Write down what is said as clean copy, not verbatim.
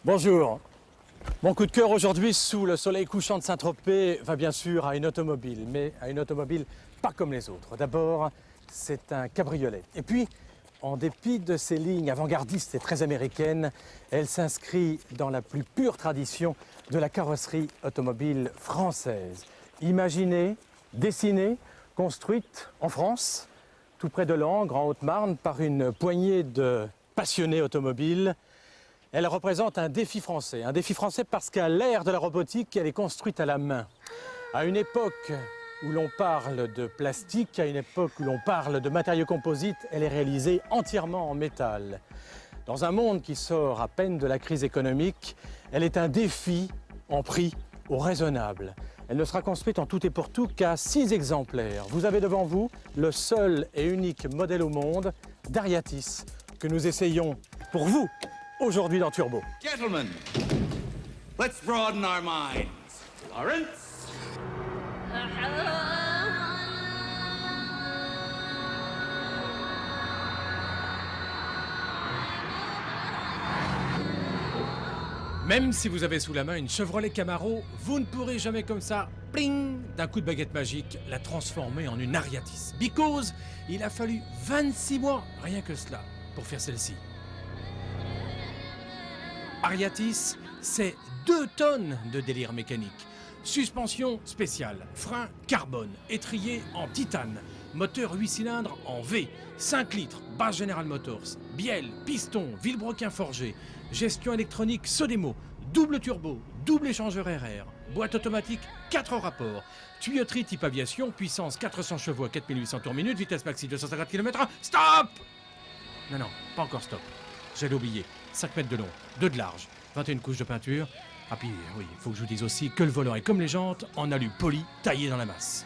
Bonjour. Mon coup de cœur aujourd'hui sous le soleil couchant de Saint-Tropez va bien sûr à une automobile, mais à une automobile pas comme les autres. D'abord, c'est un cabriolet. Et puis, en dépit de ses lignes avant-gardistes et très américaines, elle s'inscrit dans la plus pure tradition de la carrosserie automobile française. Imaginée, dessinée, construite en France, tout près de Langres, en Haute-Marne, par une poignée de passionnés automobiles. Elle représente un défi français parce qu'à l'ère de la robotique, elle est construite à la main. À une époque où l'on parle de plastique, à une époque où l'on parle de matériaux composites, elle est réalisée entièrement en métal. Dans un monde qui sort à peine de la crise économique, elle est un défi en prix au raisonnable. Elle ne sera construite en tout et pour tout qu'à 6 exemplaires. Vous avez devant vous le seul et unique modèle au monde d'Ariatis que nous essayons pour vous aujourd'hui dans Turbo. Gentlemen, let's broaden our minds. Lawrence? Même si vous avez sous la main une Chevrolet Camaro, vous ne pourrez jamais comme ça, pling, d'un coup de baguette magique, la transformer en une Ariatis. Because il a fallu 26 mois, rien que cela, pour faire celle-ci. Ariatis, c'est 2 tonnes de délire mécanique. Suspension spéciale, frein carbone, étrier en titane, moteur 8 cylindres en V, 5 litres, base General Motors, bielle, piston, vilebrequin forgé, gestion électronique Sodemo, double turbo, double échangeur RR, boîte automatique 4 rapports, tuyauterie type aviation, puissance 400 chevaux à 4800 tours minute, vitesse maxi 250 km/h. Stop! Non, pas encore stop. J'allais oublier. 5 mètres de long, 2 de large, 21 couches de peinture. Ah puis oui, il faut que je vous dise aussi que le volant est comme les jantes, en alu poli, taillé dans la masse.